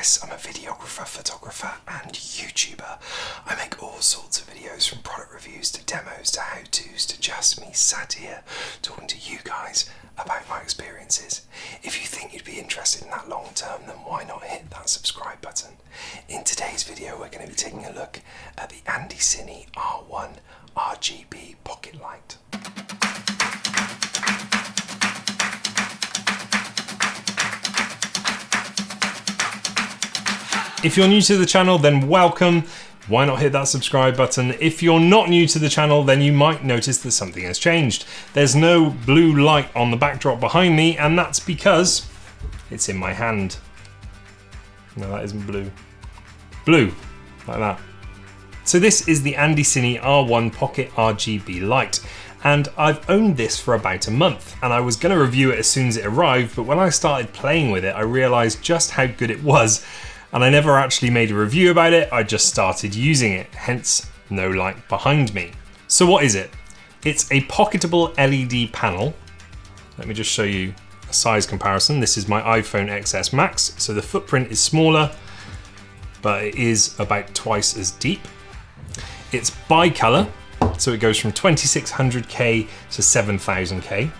Chris. I'm a videographer, photographer and YouTuber. I make all sorts of videos, from product reviews to demos to how-tos to just me sat here talking to you guys about my experiences. If you think you'd be interested in that long term, then why not hit that subscribe button. In today's video we're going to be taking a look at the Andycine R1 RGB pocket light. If you're new to the channel, then welcome. Why not hit that subscribe button? If you're not new to the channel, then you might notice that something has changed. There's no blue light on the backdrop behind me, and that's because it's in my hand. No, that isn't blue. Blue, like that. So this is the Andycine R1 Pocket RGB light, and I've owned this for about a month, and I was going to review it as soon as it arrived, but when I started playing with it, I realized just how good it was. And I never actually made a review about it, I just started using it, hence no light behind me. So what is it? It's a pocketable LED panel. Let me just show you a size comparison. This is my iPhone XS Max, so the footprint is smaller, but it is about twice as deep. It's bi-color, so it goes from 2600K to 7000K.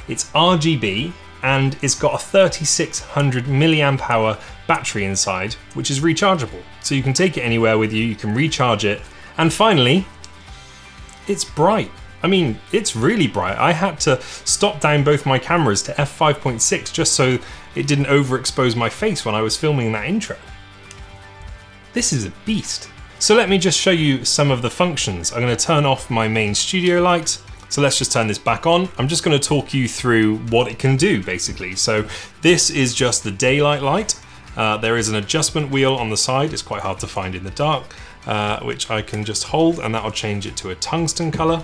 It's RGB, and it's got a 3600 milliamp hour battery inside, which is rechargeable. So you can take it anywhere with you can recharge it. And finally, it's bright. I mean, it's really bright. I had to stop down both my cameras to f5.6 just so it didn't overexpose my face when I was filming that intro. This is a beast. So let me just show you some of the functions. I'm going to turn off my main studio light. So let's just turn this back on. I'm just going to talk you through what it can do, basically. So this is just the daylight light. There is an adjustment wheel on the side. It's quite hard to find in the dark, which I can just hold, and that'll change it to a tungsten color.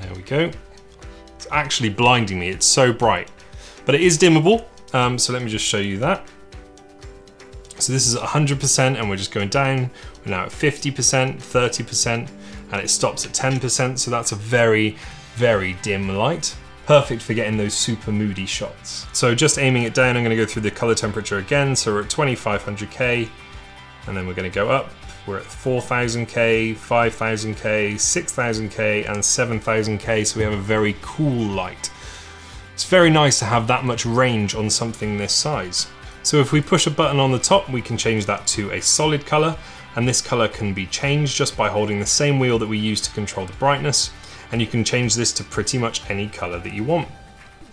There we go. It's actually blinding me. It's so bright, but it is dimmable. So let me just show you that. So this is at 100%, and we're just going down. We're now at 50%, 30%, and it stops at 10%. So that's a very, very dim light. Perfect for getting those super moody shots. So just aiming it down, I'm going to go through the color temperature again. So we're at 2500K, and then we're going to go up. We're at 4000K, 5000K, 6000K, and 7000K. So we have a very cool light. It's very nice to have that much range on something this size. So if we push a button on the top, we can change that to a solid color, and this color can be changed just by holding the same wheel that we use to control the brightness, and you can change this to pretty much any color that you want.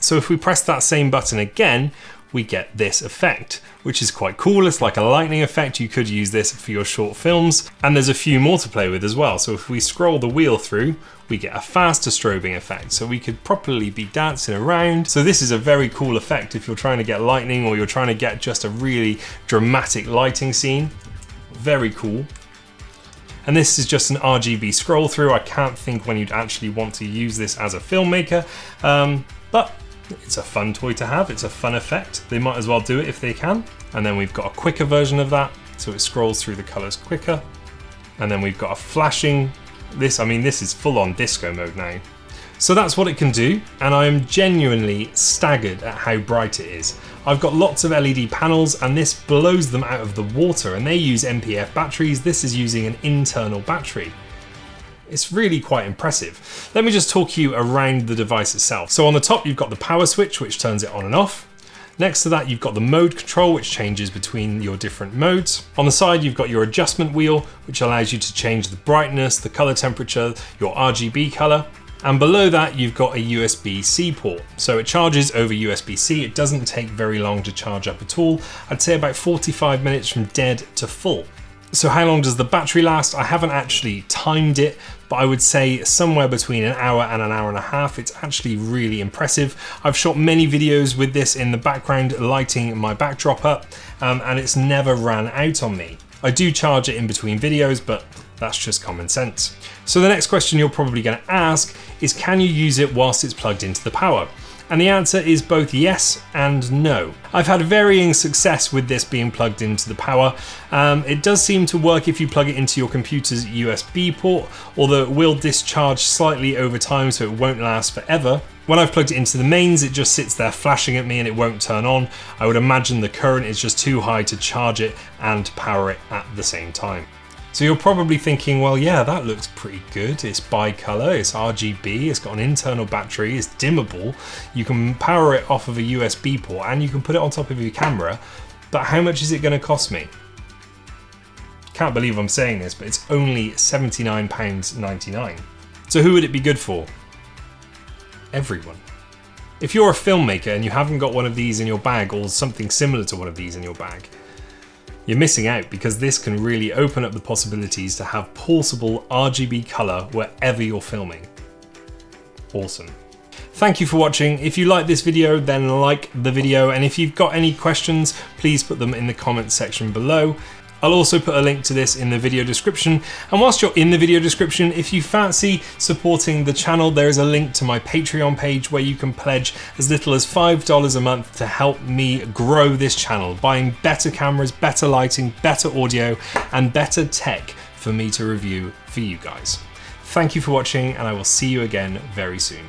So if we press that same button again, we get this effect, which is quite cool. It's like a lightning effect. You could use this for your short films, and there's a few more to play with as well. So if we scroll the wheel through, we get a faster strobing effect, so we could properly be dancing around. So this is a very cool effect if you're trying to get lightning, or you're trying to get just a really dramatic lighting scene. Very cool. And this is just an RGB scroll through. I can't think when you'd actually want to use this as a filmmaker, but it's a fun toy to have. It's a fun effect. They might as well do it if they can. And then we've got a quicker version of that, so it scrolls through the colors quicker. And then we've got a flashing. This is full on disco mode now. So that's what it can do, and I am genuinely staggered at how bright it is. I've got lots of LED panels, and this blows them out of the water, and they use NPF batteries. This is using an internal battery. It's really quite impressive. Let me just talk you around the device itself. So on the top, you've got the power switch, which turns it on and off. Next to that, you've got the mode control, which changes between your different modes. On the side, you've got your adjustment wheel, which allows you to change the brightness, the color temperature, your RGB color. And below that, you've got a USB-C port. So it charges over USB-C. It doesn't take very long to charge up at all. I'd say about 45 minutes from dead to full. So how long does the battery last? I haven't actually timed it, but I would say somewhere between an hour and an hour and a half. It's actually really impressive. I've shot many videos with this in the background, lighting my backdrop up, and it's never ran out on me. I do charge it in between videos, but that's just common sense. So the next question you're probably going to ask is, can you use it whilst it's plugged into the power? And the answer is both yes and no. I've had varying success with this being plugged into the power. It does seem to work if you plug it into your computer's USB port, although it will discharge slightly over time, so it won't last forever. When I've plugged it into the mains, it just sits there flashing at me and it won't turn on. I would imagine the current is just too high to charge it and power it at the same time. So you're probably thinking, well, yeah, that looks pretty good. It's bi-color, it's RGB, it's got an internal battery, it's dimmable. You can power it off of a USB port and you can put it on top of your camera, but how much is it going to cost me? Can't believe I'm saying this, but it's only £79.99. So who would it be good for? Everyone. If you're a filmmaker and you haven't got one of these in your bag or something similar to one of these in your bag, you're missing out, because this can really open up the possibilities to have pulsable RGB color wherever you're filming. Awesome. Thank you for watching. If you like this video, then like the video, and if you've got any questions, please put them in the comments section below. I'll also put a link to this in the video description. And whilst you're in the video description, if you fancy supporting the channel, there is a link to my Patreon page where you can pledge as little as $5 a month to help me grow this channel, buying better cameras, better lighting, better audio, and better tech for me to review for you guys. Thank you for watching, and I will see you again very soon.